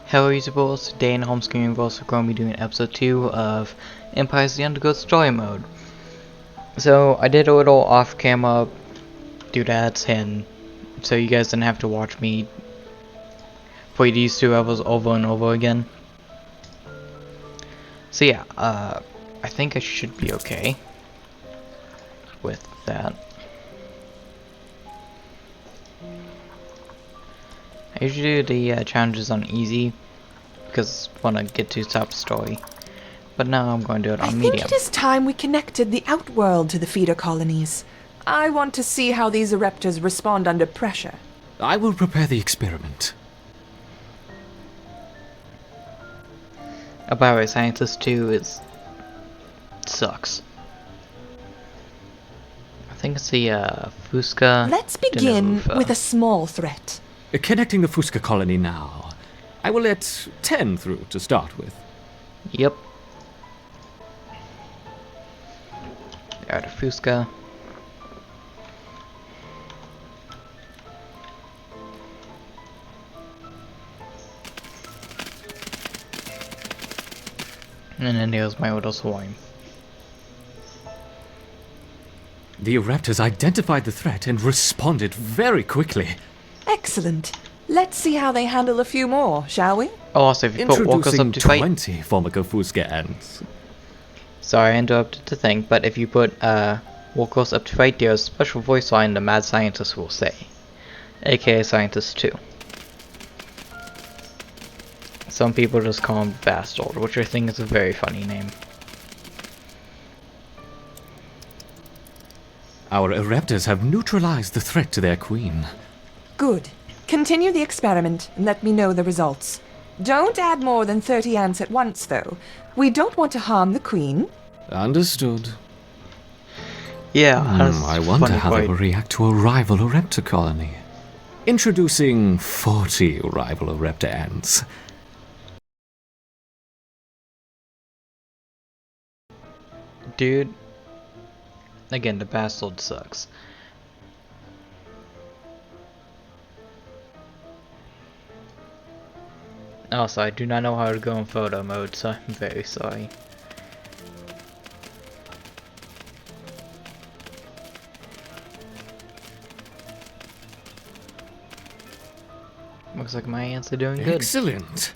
Hello YouTubers, today in home screen we're also going to be doing episode 2 of Empires the Undergrowth story mode. So I did a little off camera doodads and so you guys didn't have to watch me play these two levels over and over again. So yeah, I think I should be okay with that. I usually do the challenges on easy because I want to get to the top story. But now I'm going to do it on medium. I think it is time we connected the outworld to the feeder colonies. I want to see how these eruptors respond under pressure. I will prepare the experiment. A bioscientist too sucks. I think it's the Fusca. Let's begin with a small threat. Connecting the Fusca colony now. I will let 10 through to start with. Yep. Out of Fusca. And then there's my little swarm. The eruptors identified the threat and responded very quickly. Excellent. Let's see how they handle a few more, shall we? Oh, also, if you put walkers up to fight... 20 Formica Fusca ants. Sorry, I interrupted the thing, but if you put walkers up to fight, there's a special voice line the mad scientist will say. AKA Scientist 2. Some people just call him Bastard, which I think is a very funny name. Our eruptors have neutralized the threat to their queen. Good. Continue the experiment and let me know the results. Don't add more than 30 ants at once, though. We don't want to harm the queen. Understood. Yeah, I wonder how they will react to a rival eruptor colony. Introducing 40 rival eruptor ants. Dude, again, the bastard sucks. Also, I do not know how to go in photo mode, so I'm very sorry. Looks like my ants are doing good. Excellent.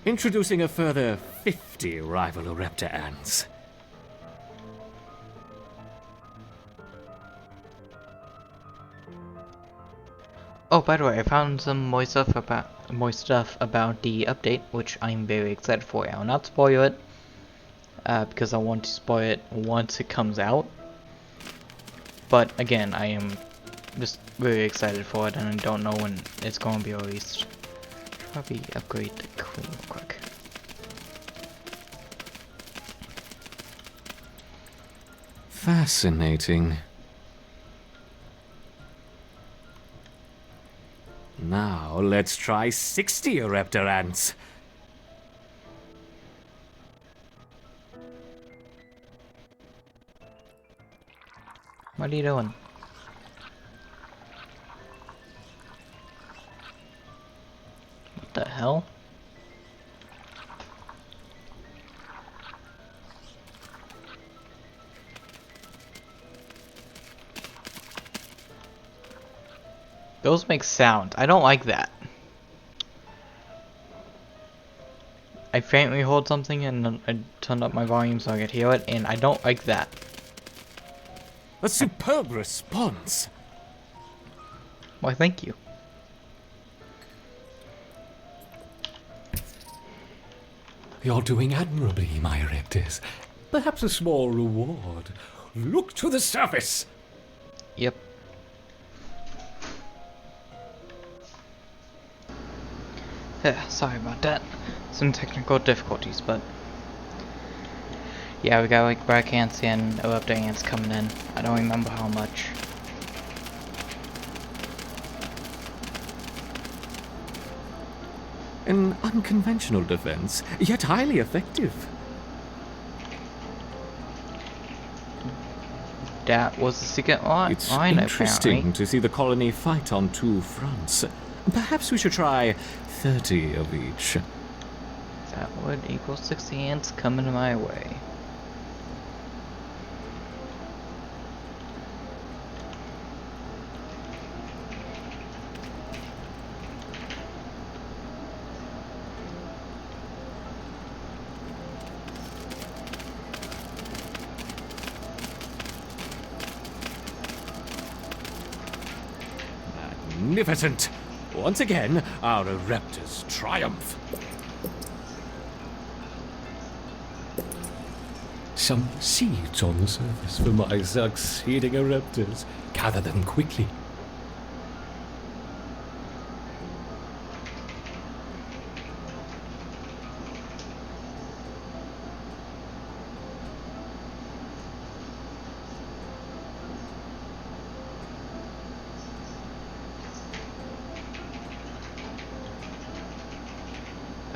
Introducing a further 50 rival eruptor ants. Oh, by the way, I found some more stuff about the update, which I'm very excited for. I will not spoil it, because I want to spoil it once it comes out. But again, I am just very excited for it, and I don't know when it's going to be released. Probably upgrade the queen real quick. Fascinating. Now let's try 60 eruptor ants. What are you doing? What the hell? Those make sound. I don't like that. I faintly hold something and I turn up my volume so I could hear it, and I don't like that. A superb response. Why, thank you. You're doing admirably, my eruptors. Perhaps a small reward. Look to the surface. Yep. Sorry about that. Some technical difficulties, but yeah, we got like black ants and eruptor ants coming in. I don't remember how much. An unconventional defense, yet highly effective. That was the secret line, It's apparently. interesting to see the colony fight on two fronts. Perhaps we should try 30 of each. That would equal 60 ants coming my way. Magnificent! Once again, our eruptors triumph. Some seeds on the surface for my succeeding eruptors. Gather them quickly.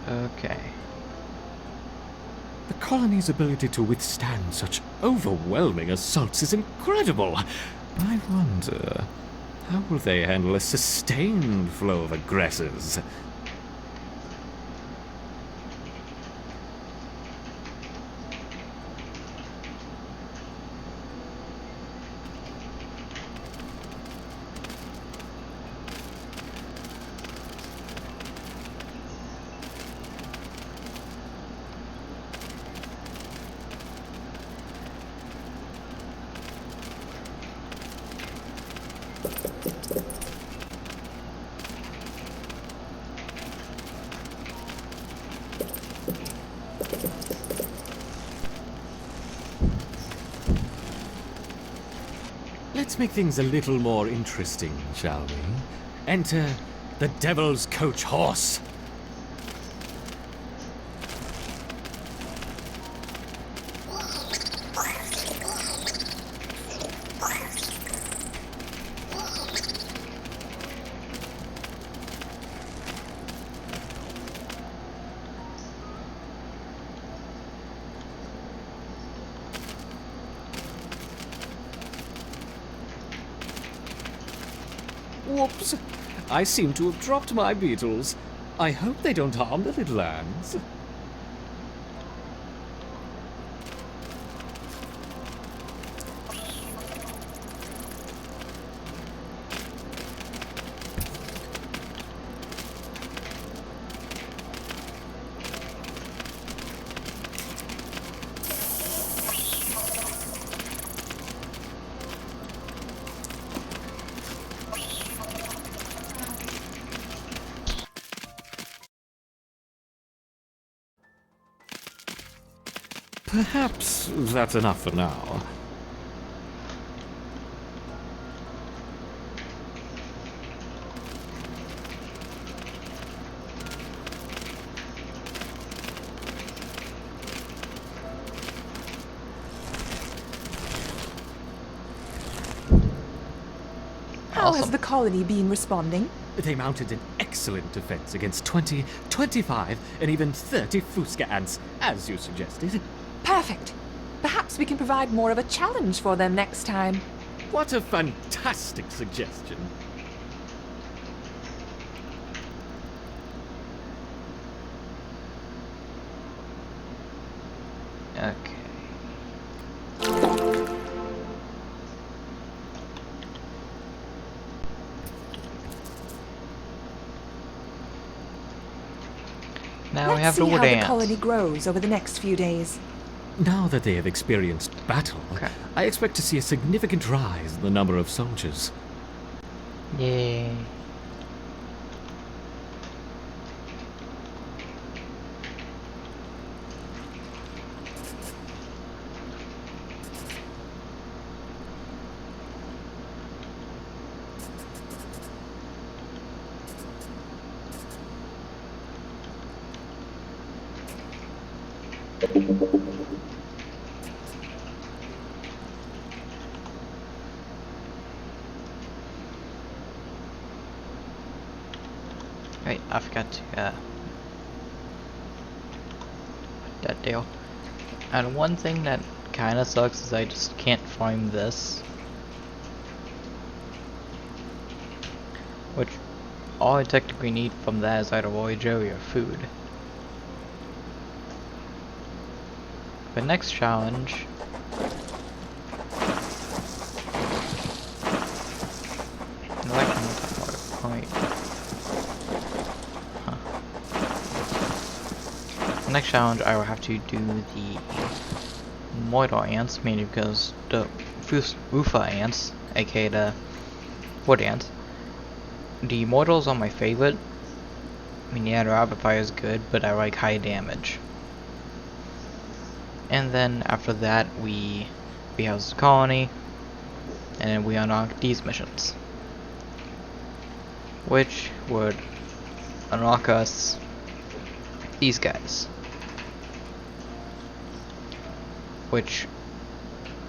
Okay. The colony's ability to withstand such overwhelming assaults is incredible. I wonder, how will they handle a sustained flow of aggressors? Let's make things a little more interesting, shall we? Enter the Devil's Coach Horse. Whoops! I seem to have dropped my beetles. I hope they don't harm the little ants. Perhaps that's enough for now. How has Awesome. the colony been responding? They mounted an excellent defense against 20, 25, and even 30 Fusca ants, as you suggested. Perfect. Perhaps we can provide more of a challenge for them next time. What a fantastic suggestion. Okay. Now we Let's have see the wood how the ants. colony grows over the next few days. Now that they have experienced battle, Okay. I expect to see a significant rise in the number of soldiers. Yay. Wait, I forgot to, that deal. And one thing that kinda sucks is I just can't farm this. Which, all I technically need from that is either voyage area or food. The next challenge... The next challenge I will have to do the Moidal ants, mainly because the Rufa ants, aka the wood ants. The Moidals are my favorite. I mean, yeah, the rapid fire is good, but I like high damage. And then after that, we house the colony, and then we unlock these missions, which would unlock us these guys, which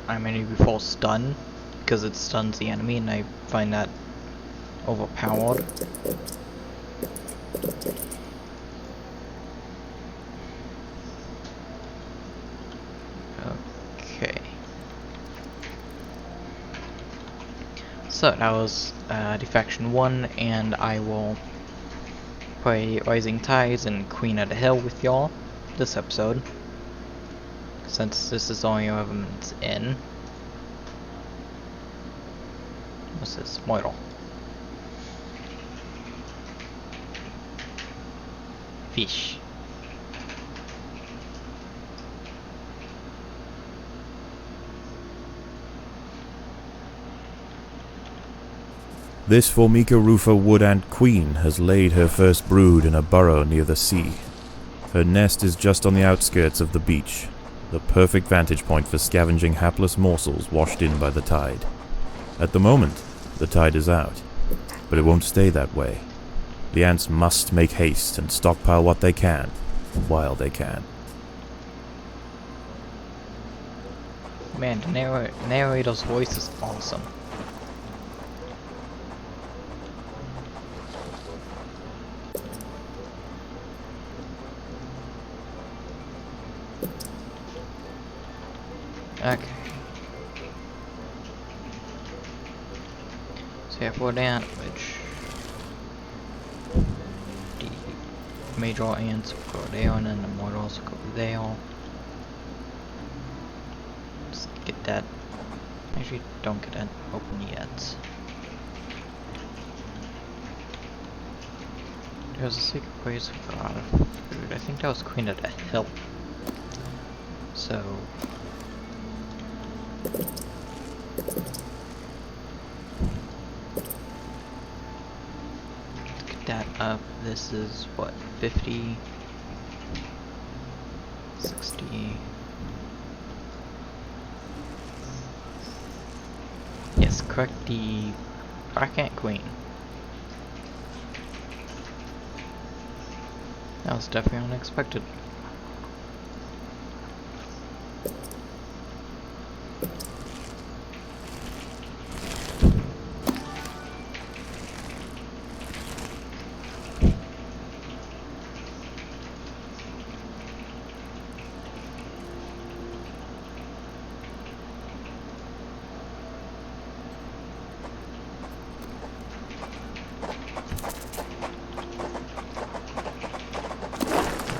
I may be full stun because it stuns the enemy, and I find that overpowered. Okay. So that was Defection 1, and I will play Rising Tides and Queen of the Hill with y'all this episode, since this is only 11 minutes in. What's this? Moidal. Fish. This Formica rufa wood ant queen has laid her first brood in a burrow near the sea. Her nest is just on the outskirts of the beach, the perfect vantage point for scavenging hapless morsels washed in by the tide. At the moment, the tide is out, but it won't stay that way. The ants must make haste and stockpile what they can, while they can. Man, the narrator's voice is awesome. Okay. So yeah, for that, which the major ants go there, and then the mortals go there. Just get that. Actually, don't get that open yet. There's a secret place with a lot of food. I think that was Queen of the Hill. So. Let's get that up. This is what, 50, 60. Yes, correct, the Black Ant Queen. That was definitely unexpected.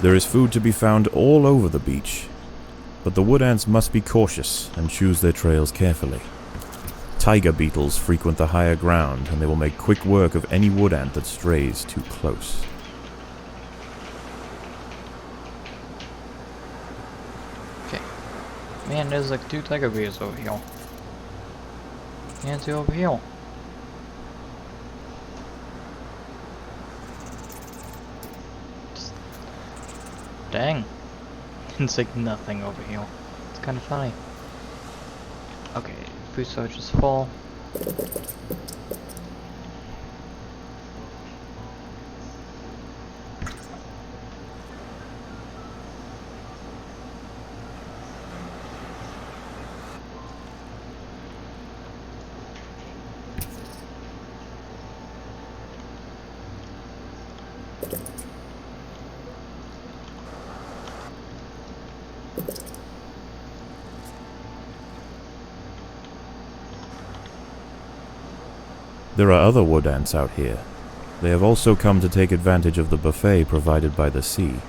There is food to be found all over the beach, but the wood ants must be cautious and choose their trails carefully. Tiger beetles frequent the higher ground, and they will make quick work of any wood ant that strays too close. Okay. Man, there's like 2 tiger bears over here. And 2 over here. Dang. It's like nothing over here. It's kind of funny. Okay, food storage is full. There are other wood ants out here. They have also come to take advantage of the buffet provided by the sea.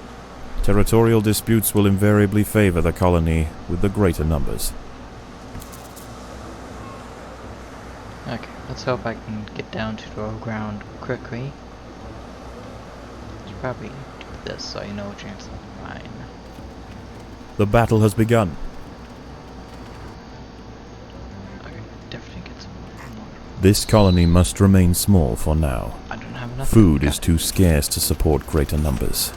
Territorial disputes will invariably favor the colony with the greater numbers. Okay, let's hope I can get down to the ground quickly. Should probably do this so I know chance of mine. The battle has begun. Okay, definitely get some more. This colony must remain small for now. I don't have enough. Food is too scarce to support greater numbers.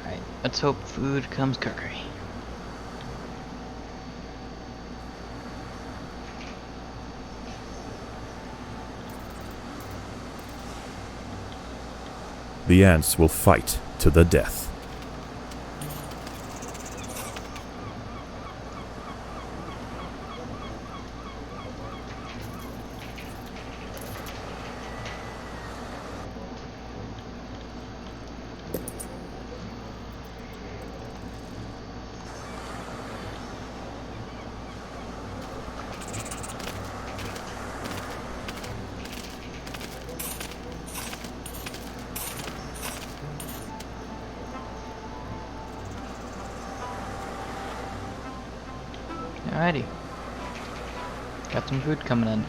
Alright, let's hope food comes quickly. The ants will fight to the death. Alrighty. Got some food coming in.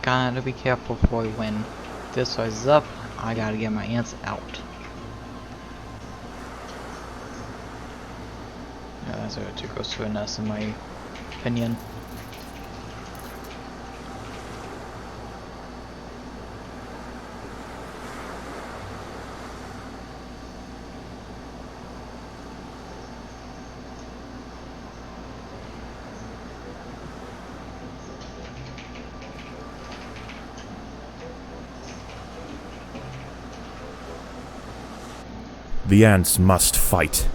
Gotta be careful for when this size is up. I gotta get my ants out. Yeah, that's a too close to a nest in my opinion. The ants must fight.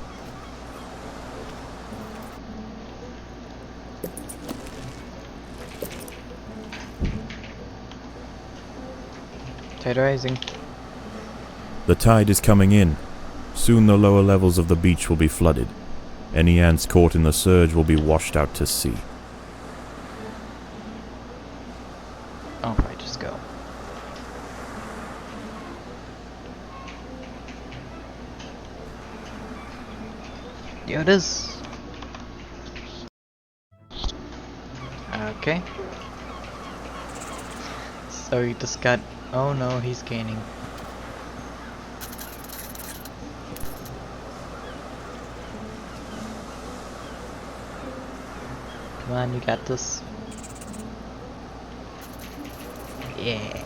Tide rising. The tide is coming in. Soon the lower levels of the beach will be flooded. Any ants caught in the surge will be washed out to sea. Oh, if I just go. Here it is. Okay. So he just got. Oh no, he's gaining. Come on, you got this. Yeah.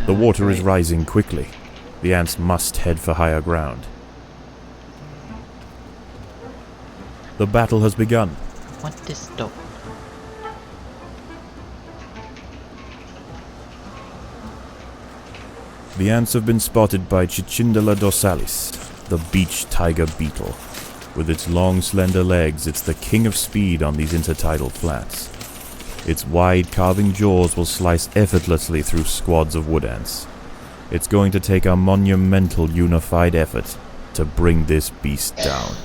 The water is rising quickly. The ants must head for higher ground. The battle has begun. What this door? The ants have been spotted by Cicindela dorsalis, the beach tiger beetle. With its long, slender legs, it's the king of speed on these intertidal flats. Its wide, carving jaws will slice effortlessly through squads of wood ants. It's going to take a monumental unified effort to bring this beast down.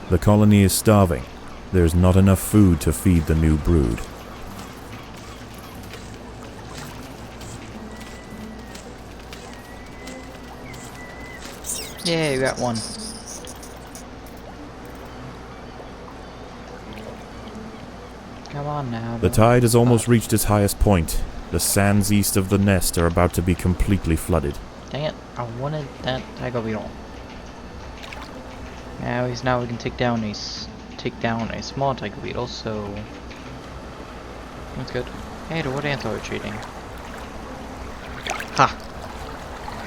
The colony is starving. There's not enough food to feed the new brood. Yeah, you got one. Come on now. The tide has almost reached its highest point. The sands east of the nest are about to be completely flooded. Dang it, I wanted that tiger beetle. Now we can take down a small tiger beetle, so that's good. Hey, the wood ants are retreating. Ha!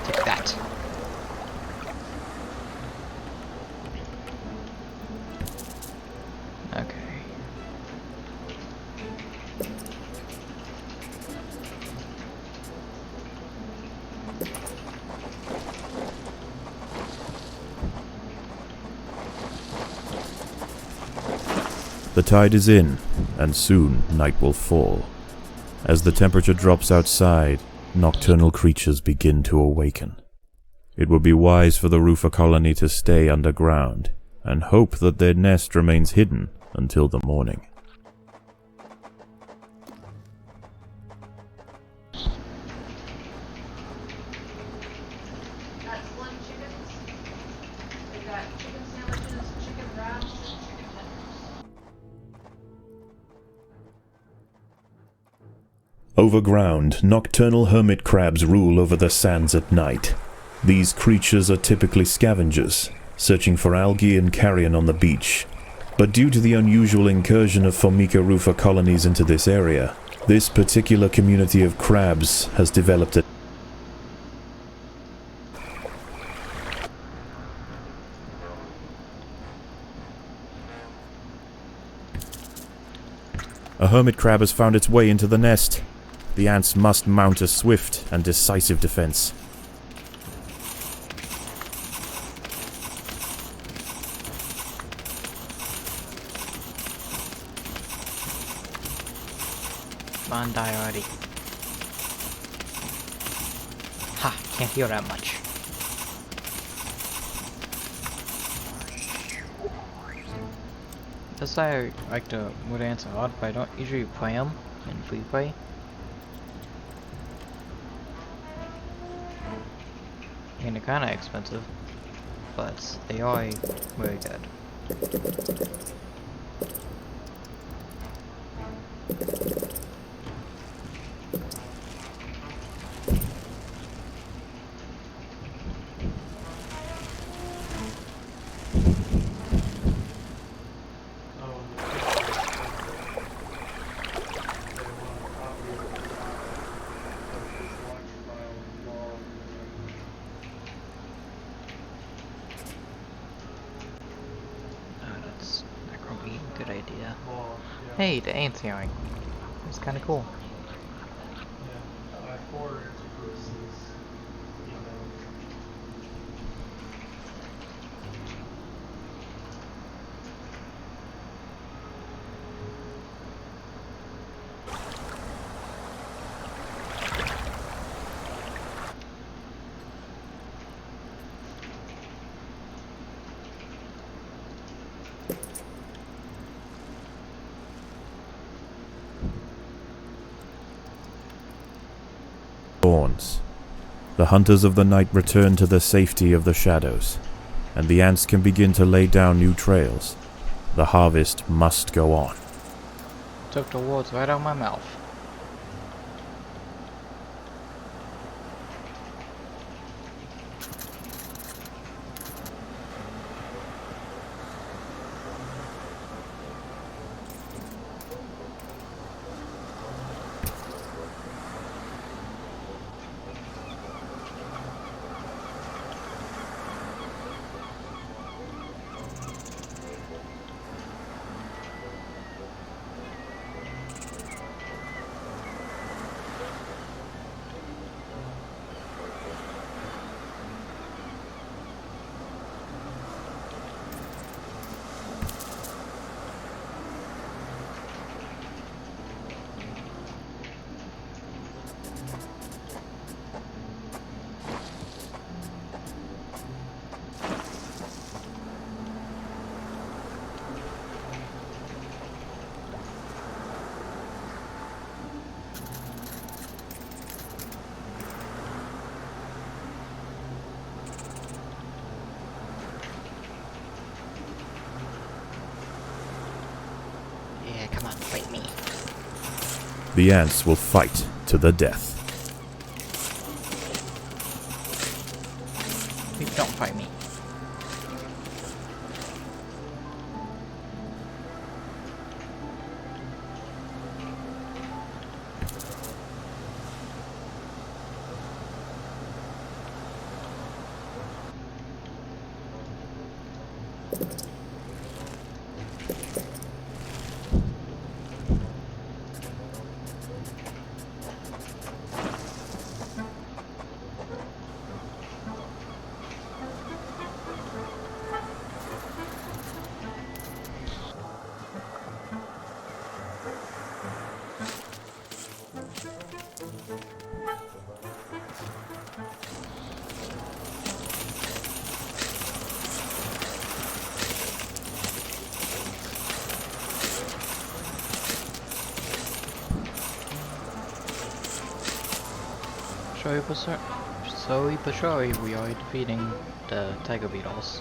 Take that. Okay. The tide is in, and soon night will fall. As the temperature drops outside, nocturnal creatures begin to awaken. It would be wise for the roofer colony to stay underground, and hope that their nest remains hidden until the morning. Overground, nocturnal hermit crabs rule over the sands at night. These creatures are typically scavengers, searching for algae and carrion on the beach. But due to the unusual incursion of Formica rufa colonies into this area, this particular community of crabs has developed a hermit crab has found its way into the nest. The ants must mount a swift and decisive defense. Come on, die already. Ha! Can't heal that much. That's why I like the wood ants a lot, but I don't usually play them in free play. I mean, they're kinda expensive, but they are very good. Good idea. Hey, the ants healing. It's kind of cool. Dawns. The hunters of the night return to the safety of the shadows, and the ants can begin to lay down new trails. The harvest must go on. Took the words right out of my mouth. Yeah, come on, fight me. The ants will fight to the death. Please don't fight me. Slowly but surely, we are defeating the tiger beetles.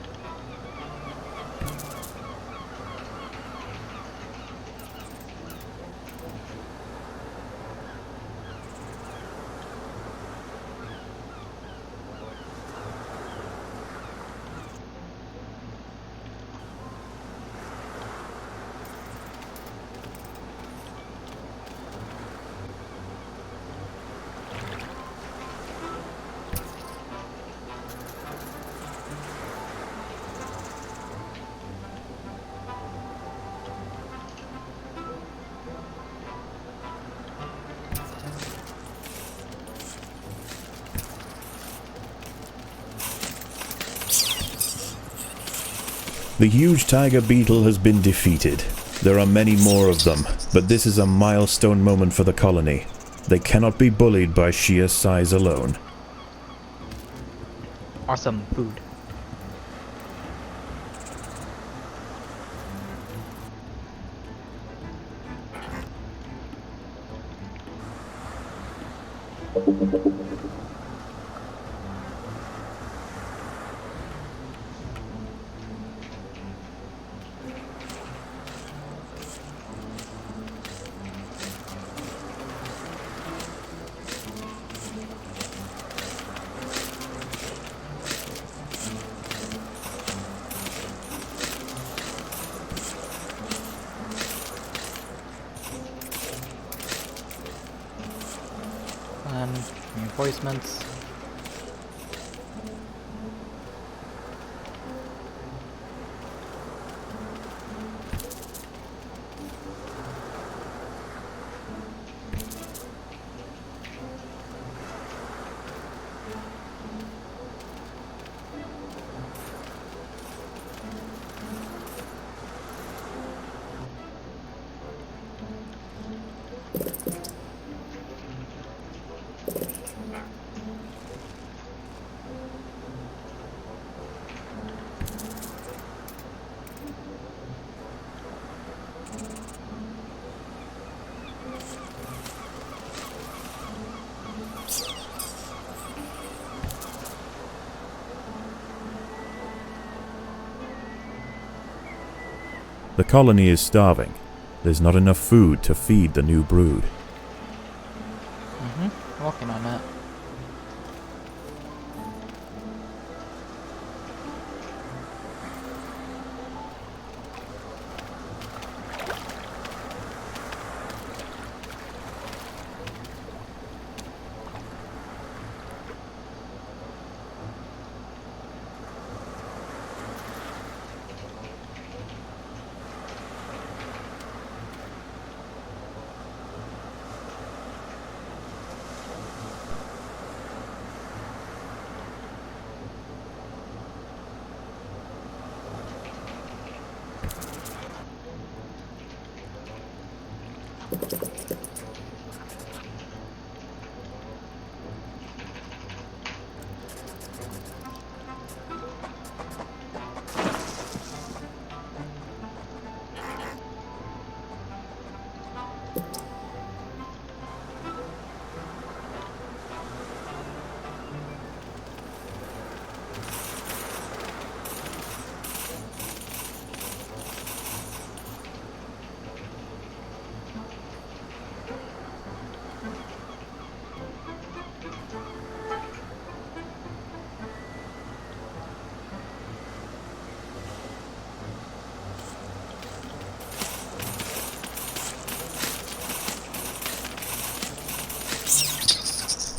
The huge tiger beetle has been defeated. There are many more of them, but this is a milestone moment for the colony. They cannot be bullied by sheer size alone. Awesome food. Reinforcements. The colony is starving. There's not enough food to feed the new brood. Working on that.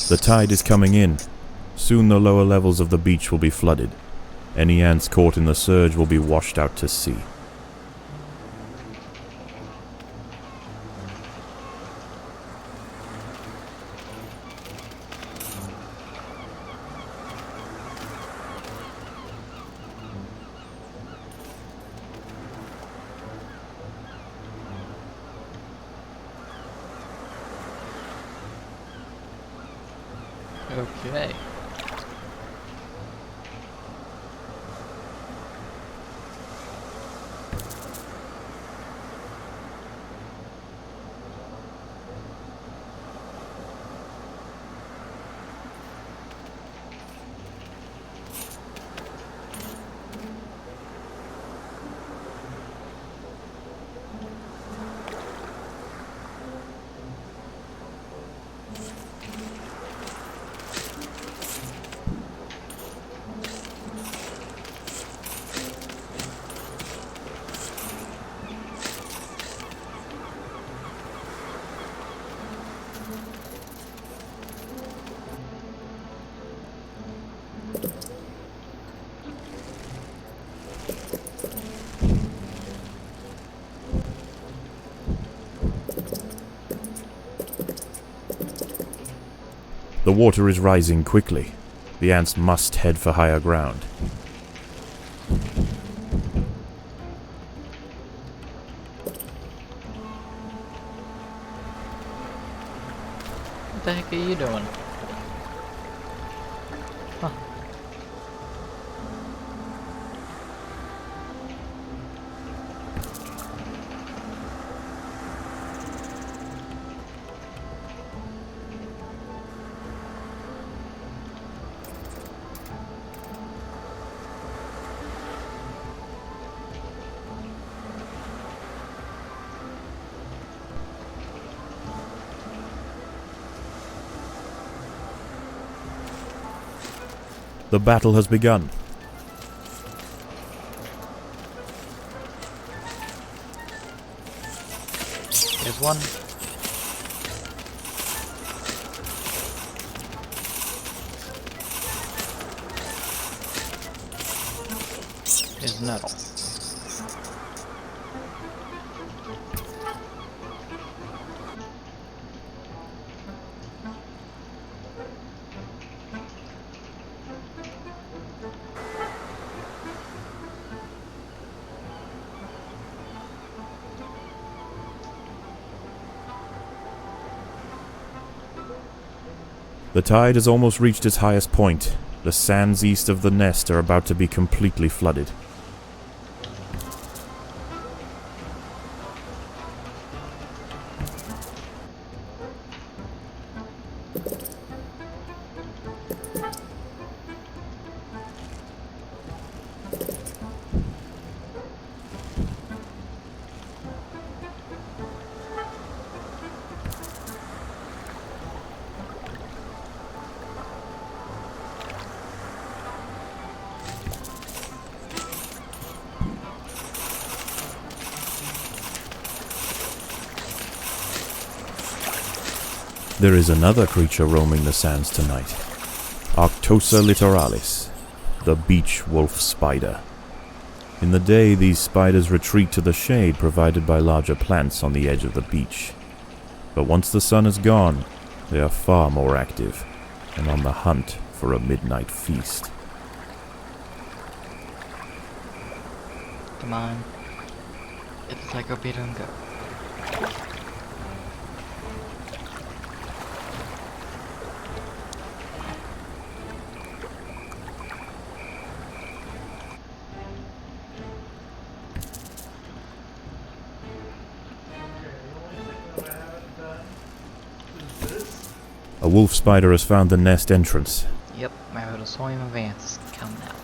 The tide is coming in. Soon the lower levels of the beach will be flooded. Any ants caught in the surge will be washed out to sea. Okay. The water is rising quickly. The ants must head for higher ground. What the heck are you doing? Huh. The battle has begun. There's one. There's another. The tide has almost reached its highest point. The sands east of the nest are about to be completely flooded. There is another creature roaming the sands tonight. Arctosa littoralis, the beach wolf spider. In the day, these spiders retreat to the shade provided by larger plants on the edge of the beach. But once the sun is gone, they are far more active and on the hunt for a midnight feast. Come on. It's like a bit and go. A wolf spider has found the nest entrance. Yep, I heard a swarm of ants coming out.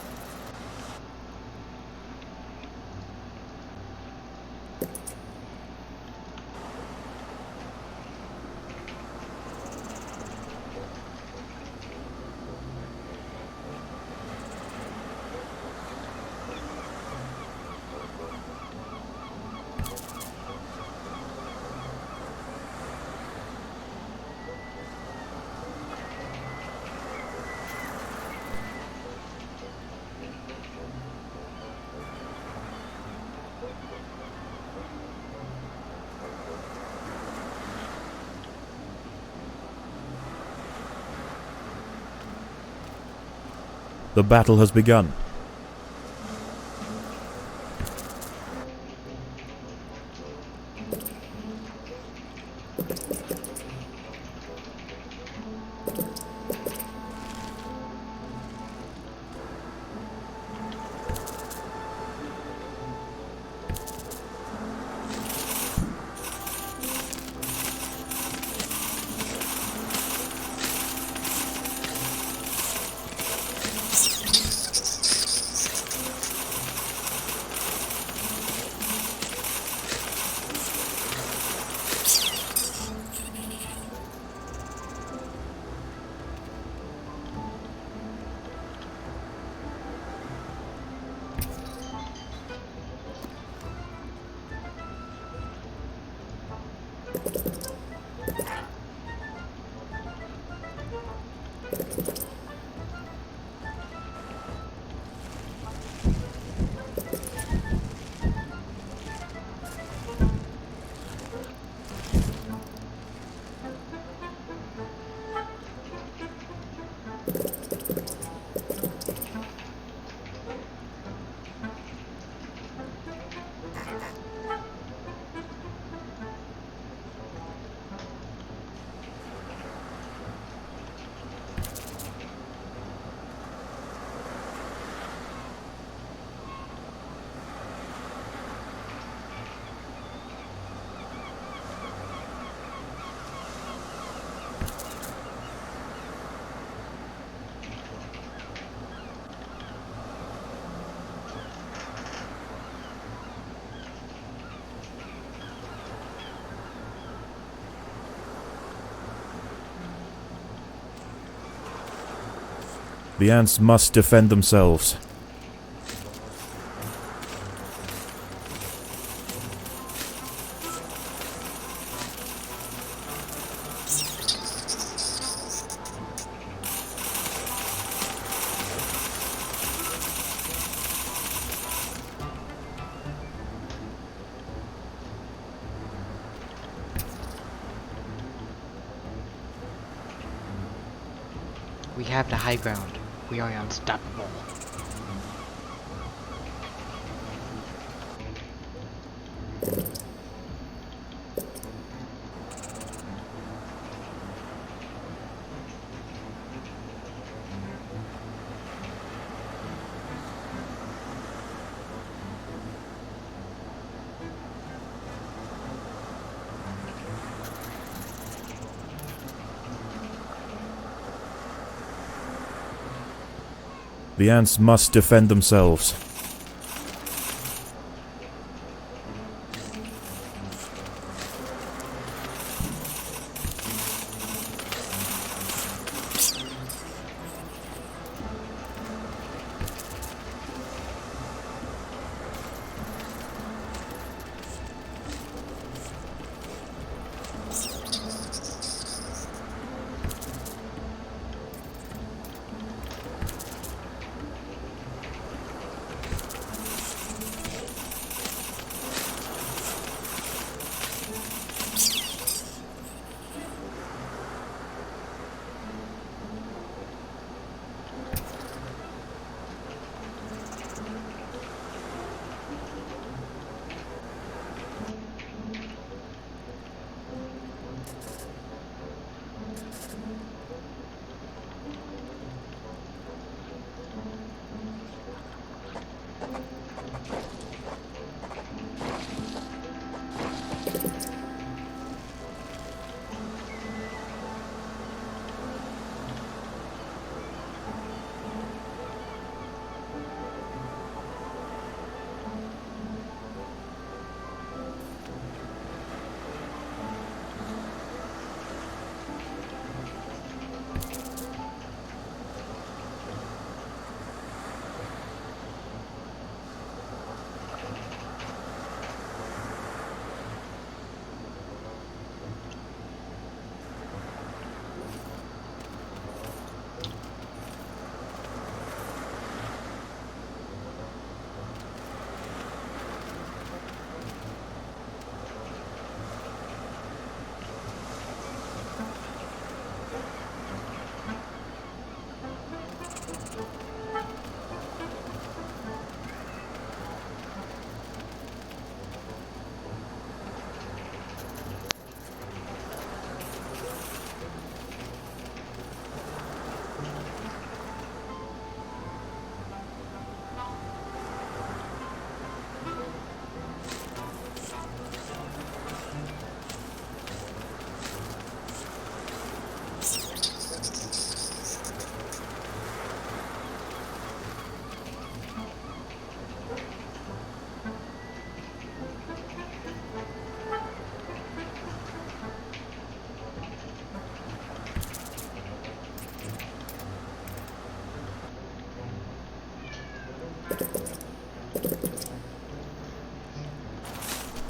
The battle has begun. The ants must defend themselves. We have the high ground. We are unstoppable. The ants must defend themselves.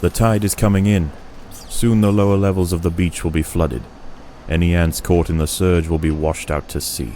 The tide is coming in. Soon the lower levels of the beach will be flooded. Any ants caught in the surge will be washed out to sea.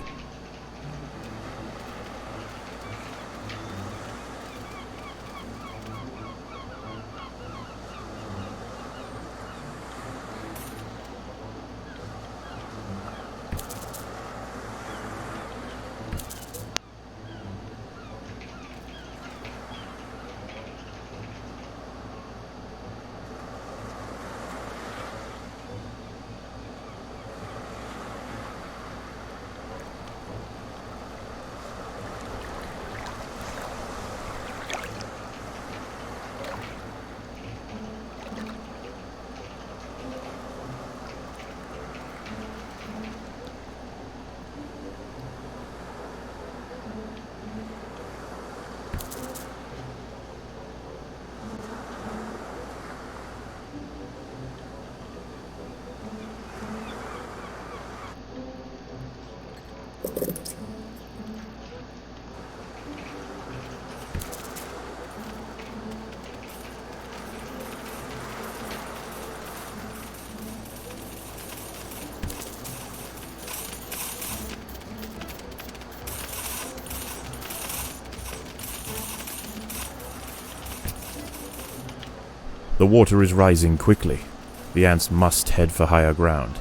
The water is rising quickly. The ants must head for higher ground.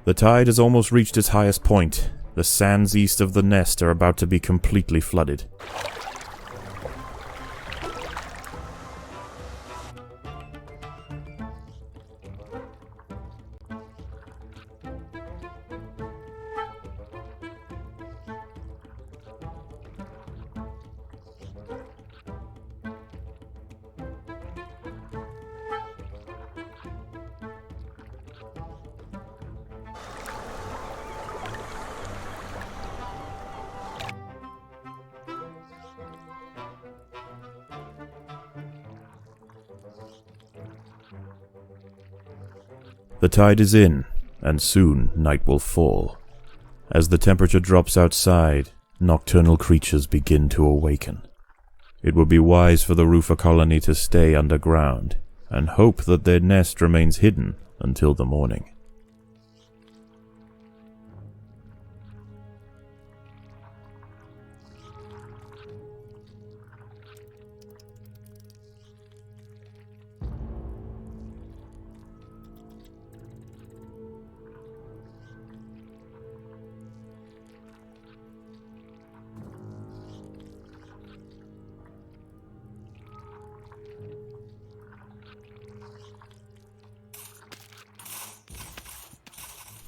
The tide has almost reached its highest point. The sands east of the nest are about to be completely flooded. The tide is in, and soon night will fall. As the temperature drops outside, nocturnal creatures begin to awaken. It would be wise for the roofer colony to stay underground, and hope that their nest remains hidden until the morning.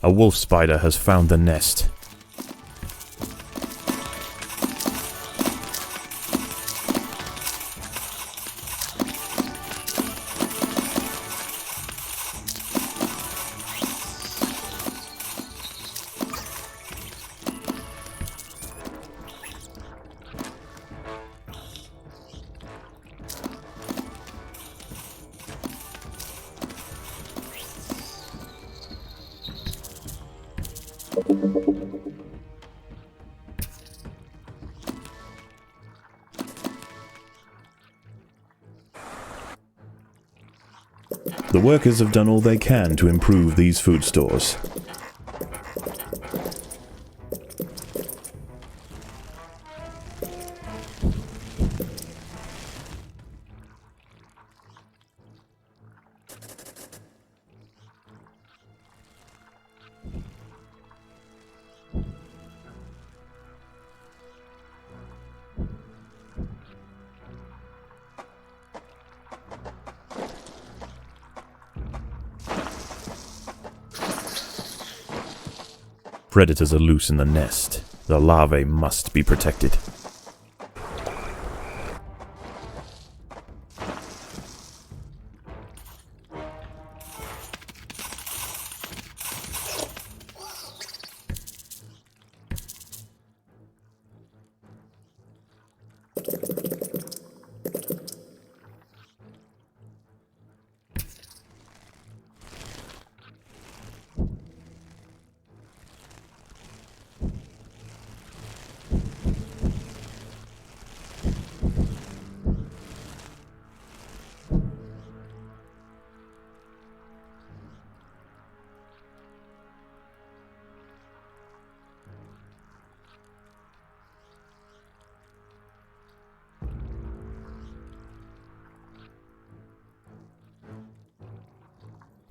A wolf spider has found the nest. The workers have done all they can to improve these food stores. Predators are loose in the nest. The larvae must be protected.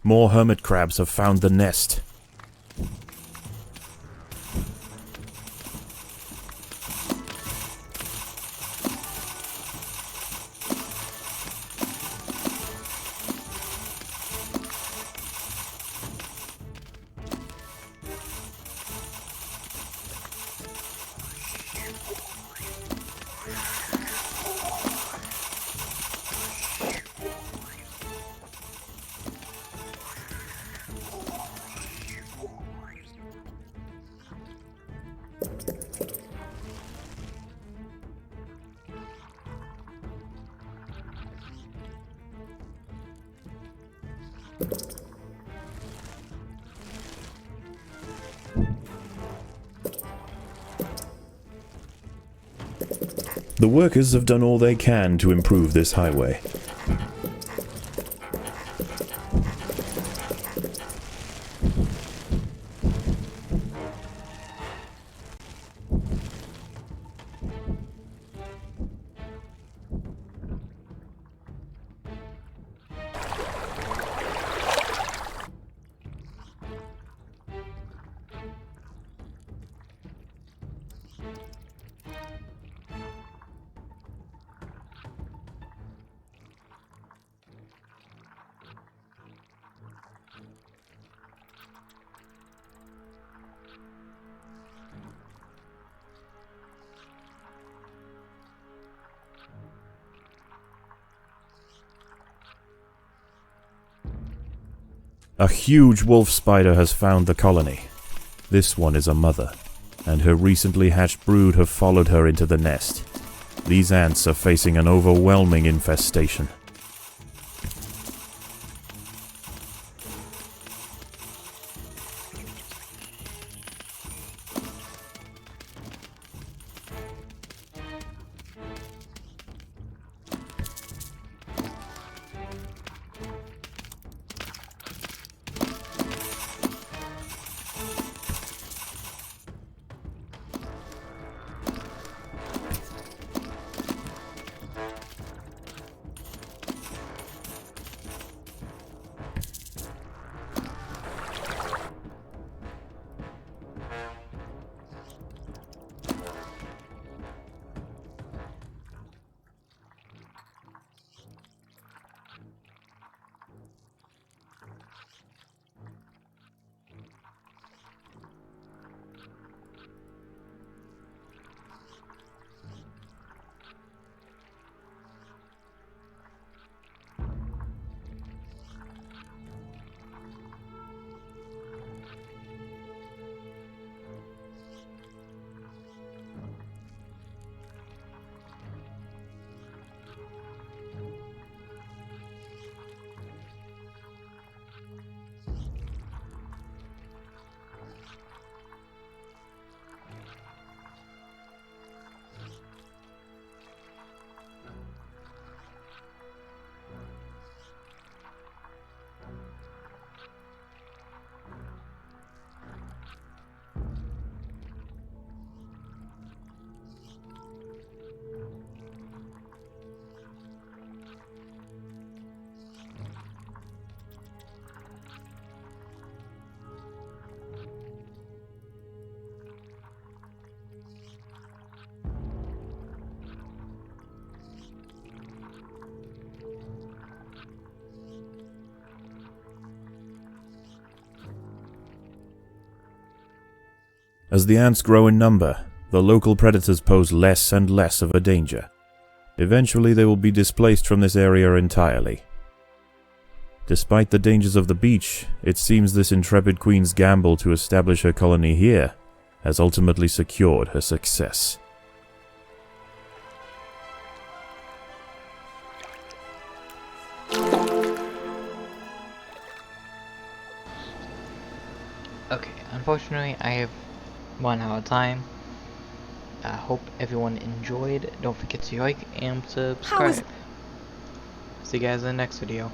More hermit crabs have found the nest. The workers have done all they can to improve this highway. A huge wolf spider has found the colony. This one is a mother, and her recently hatched brood have followed her into the nest. These ants are facing an overwhelming infestation. As the ants grow in number, the local predators pose less and less of a danger. Eventually they will be displaced from this area entirely. Despite the dangers of the beach, it seems this intrepid queen's gamble to establish her colony here has ultimately secured her success. Okay, unfortunately I have run out of time. I hope everyone enjoyed. Don't forget to like and subscribe. See you guys in the next video.